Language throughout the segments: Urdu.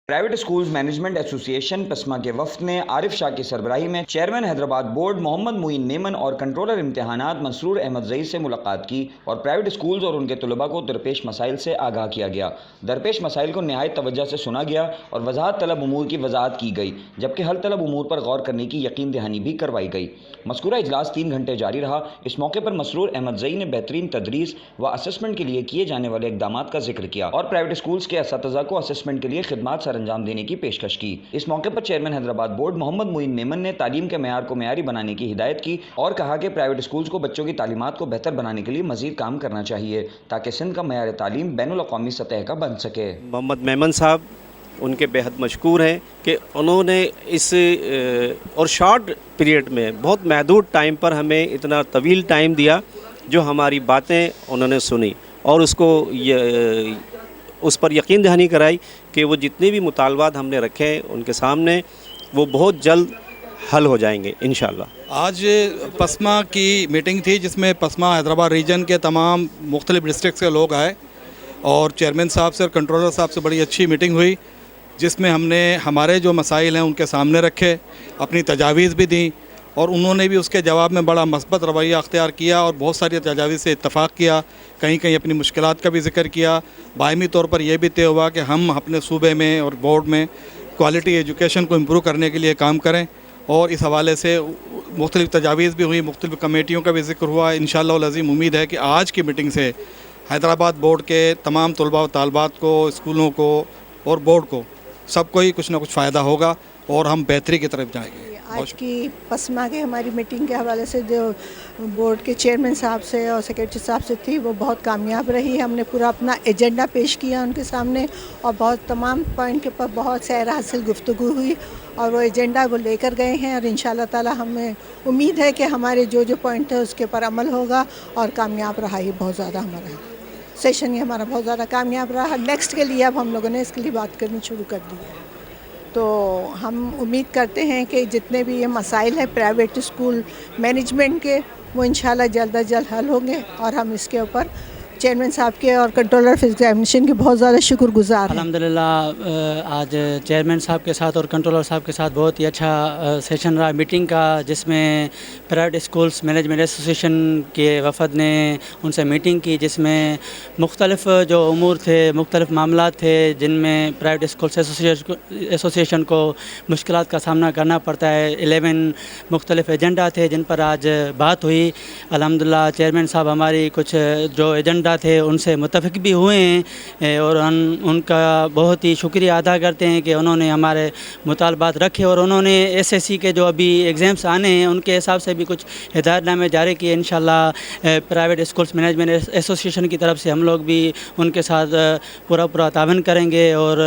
پرائیویٹ اسکولز مینجمنٹ ایسوسی ایشن پسما کے وفد نے عارف شاہ کی سربراہی میں چیئرمین حیدرآباد بورڈ محمد معین میمن اور کنٹرولر امتحانات مسرور احمد زئی سے ملاقات کی اور پرائیویٹ اسکولز اور ان کے طلباء کو درپیش مسائل سے آگاہ کیا گیا۔ درپیش مسائل کو نہایت توجہ سے سنا گیا اور وضاحت طلب امور کی وضاحت کی گئی، جبکہ حل طلب امور پر غور کرنے کی یقین دہانی بھی کروائی گئی۔ مذکورہ اجلاس 3 گھنٹے جاری رہا۔ اس موقع پر مسرور احمد زئی نے بہترین تدریس و اسسمنٹ کے لیے کیے جانے والے اقدامات کا ذکر کیا اور پرائیویٹ اسکولز کے اساتذہ کو اسسمنٹ کے لیے خدمات سر انجام دینے کی پیشکش کی۔ اس موقع پر چیئرمین حیدرآباد بورڈ محمد معین میمن نے تعلیم کے معیار کو معیاری بنانے کی ہدایت کی اور کہا کہ پرائیویٹ اسکولز کو بچوں کی تعلیمات کو بہتر بنانے کے لیے مزید کام کرنا چاہیے تاکہ سندھ کا معیار تعلیم بین الاقوامی سطح کا بن سکے۔ محمد میمن صاحب ان کے بہت مشکور ہیں کہ انہوں نے اس اور شارٹ پیریڈ میں بہت محدود ٹائم پر ہمیں اتنا طویل ٹائم دیا، جو ہماری باتیں انہوں نے سنی اور اس پر یقین دہانی کرائی کہ وہ جتنے بھی مطالبات ہم نے رکھے ہیں ان کے سامنے وہ بہت جلد حل ہو جائیں گے انشاءاللہ۔ آج پسما کی میٹنگ تھی جس میں پسما حیدرآباد ریجن کے تمام مختلف ڈسٹرکٹس کے لوگ آئے اور چیئرمین صاحب سے اور کنٹرولر صاحب سے بڑی اچھی میٹنگ ہوئی، جس میں ہم نے ہمارے جو مسائل ہیں ان کے سامنے رکھے، اپنی تجاویز بھی دیں اور انہوں نے بھی اس کے جواب میں بڑا مثبت رویہ اختیار کیا اور بہت ساری تجاویز سے اتفاق کیا، کہیں کہیں اپنی مشکلات کا بھی ذکر کیا۔ باہمی طور پر یہ بھی طے ہوا کہ ہم اپنے صوبے میں اور بورڈ میں کوالٹی ایجوکیشن کو امپروو کرنے کے لیے کام کریں، اور اس حوالے سے مختلف تجاویز بھی ہوئی، مختلف کمیٹیوں کا بھی ذکر ہوا۔ انشاءاللہ العظیم امید ہے کہ آج کی میٹنگ سے حیدرآباد بورڈ کے تمام طلباء و طالبات کو، اسکولوں کو اور بورڈ کو سب کو ہی کچھ نہ کچھ فائدہ ہوگا اور ہم بہتری کی طرف جائیں گے۔ آج کی پسما کے ہماری میٹنگ کے حوالے سے جو بورڈ کے چیئرمین صاحب سے اور سیکریٹری صاحب سے تھی وہ بہت کامیاب رہی۔ ہم نے پورا اپنا ایجنڈا پیش کیا ان کے سامنے اور بہت تمام پوائنٹ کے پر بہت سیر حاصل گفتگو ہوئی اور وہ ایجنڈا وہ لے کر گئے ہیں اور انشاءاللہ تعالی ہمیں امید ہے کہ ہمارے جو پوائنٹ ہے اس کے پر عمل ہوگا اور کامیاب رہا۔ یہ بہت زیادہ ہمارا سیشن یہ ہمارا بہت زیادہ کامیاب رہا۔ نیکسٹ کے لیے اب ہم لوگوں نے اس کے لیے بات کرنی شروع کر دی ہے، تو ہم امید کرتے ہیں کہ جتنے بھی یہ مسائل ہیں پرائیویٹ اسکول مینجمنٹ کے وہ انشاءاللہ جلد از جلد حل ہوں گے اور ہم اس کے اوپر چیئرمین صاحب کے اور کنٹرولر آف ایگزامینیشن کے بہت زیادہ شکر گزار ہیں۔ الحمدللہ آج چیئرمین صاحب کے ساتھ اور کنٹرولر صاحب کے ساتھ بہت ہی اچھا سیشن رہا میٹنگ کا، جس میں پرائیویٹ اسکولس مینجمنٹ ایسوسی ایشن کے وفد نے ان سے میٹنگ کی، جس میں مختلف جو امور تھے، مختلف معاملات تھے جن میں پرائیویٹ اسکولس ایسوسی ایشن کو مشکلات کا سامنا کرنا پڑتا ہے۔ 11 مختلف ایجنڈا تھے جن پر آج بات ہوئی۔ الحمدللہ چیئرمین صاحب ہماری کچھ جو ایجنڈا تھے ان سے متفق بھی ہوئے ہیں اور ان کا بہت ہی شکریہ ادا کرتے ہیں کہ انہوں نے ہمارے مطالبات رکھے اور انہوں نے SSC کے جو ابھی ایگزامس آنے ہیں ان کے حساب سے بھی کچھ ہدایت نامے جاری کیے۔ انشاءاللہ پرائیویٹ اسکولس مینجمنٹ ایسوسی ایشن کی طرف سے ہم لوگ بھی ان کے ساتھ پورا تعاون کریں گے اور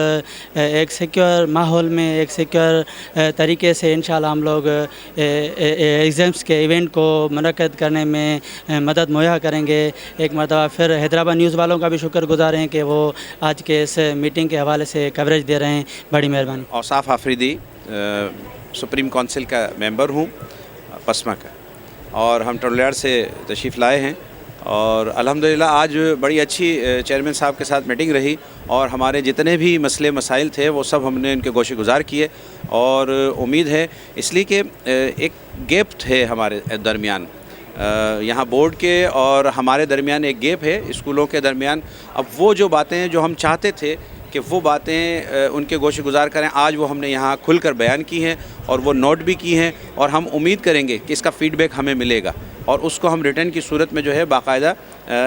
ایک سیکیور ماحول میں، ایک سیکیور طریقے سے انشاءاللہ ہم لوگ ایگزامس کے ایونٹ کو منعقد کرنے میں مدد مہیا کریں گے۔ ایک مرتبہ پھر حیدرآباد نیوز والوں کا بھی شکر گزار ہیں کہ وہ آج کے اس میٹنگ کے حوالے سے کوریج دے رہے ہیں، بڑی مہربانی۔ اوصاف آفریدی سپریم کونسل کا ممبر ہوں پسما کا، اور ہم ٹرولر سے تشریف لائے ہیں اور الحمدللہ آج بڑی اچھی چیئرمین صاحب کے ساتھ میٹنگ رہی اور ہمارے جتنے بھی مسئلے مسائل تھے وہ سب ہم نے ان کے گوشے گزار کیے، اور امید ہے اس لیے کہ ایک گیپ تھے ہمارے درمیان، یہاں بورڈ کے اور ہمارے درمیان ایک گیپ ہے اسکولوں کے درمیان۔ اب وہ جو باتیں جو ہم چاہتے تھے کہ وہ باتیں ان کے گوشے گزار کریں، آج وہ ہم نے یہاں کھل کر بیان کی ہیں اور وہ نوٹ بھی کی ہیں، اور ہم امید کریں گے کہ اس کا فیڈ بیک ہمیں ملے گا اور اس کو ہم ریٹرن کی صورت میں جو ہے باقاعدہ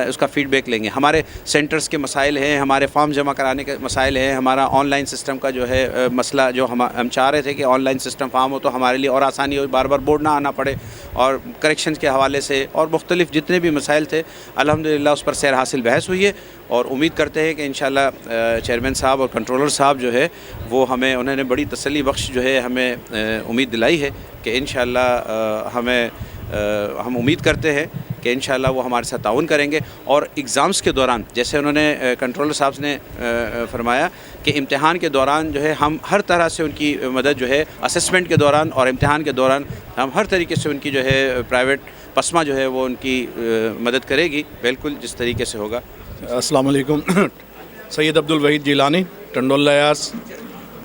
اس کا فیڈ بیک لیں گے۔ ہمارے سینٹرز کے مسائل ہیں، ہمارے فارم جمع کرانے کے مسائل ہیں، ہمارا آن لائن سسٹم کا جو ہے مسئلہ جو ہم چاہ رہے تھے کہ آن لائن سسٹم فارم ہو تو ہمارے لیے اور آسانی ہو، بار بار بورڈ نہ آنا پڑے، اور کریکشنز کے حوالے سے اور مختلف جتنے بھی مسائل تھے الحمدللہ اس پر سیر حاصل بحث ہوئی ہے، اور امید کرتے ہیں کہ انشاءاللہ چیئرمین صاحب اور کنٹرولر صاحب جو ہے وہ انہوں نے بڑی تسلی بخش جو ہے ہمیں امید دلائی ہے کہ انشاءاللہ ہم امید کرتے ہیں کہ انشاءاللہ وہ ہمارے ساتھ تعاون کریں گے، اور ایگزامس کے دوران جیسے انہوں نے کنٹرولر صاحب نے فرمایا کہ امتحان کے دوران جو ہے ہم ہر طرح سے ان کی مدد جو ہے اسسمنٹ کے دوران اور امتحان کے دوران ہم ہر طریقے سے ان کی جو ہے پرائیویٹ پسما جو ہے وہ ان کی مدد کرے گی، بالکل جس طریقے سے ہوگا۔ السلام علیکم۔ سید عبدالوحید جیلانی ٹنڈول لیاس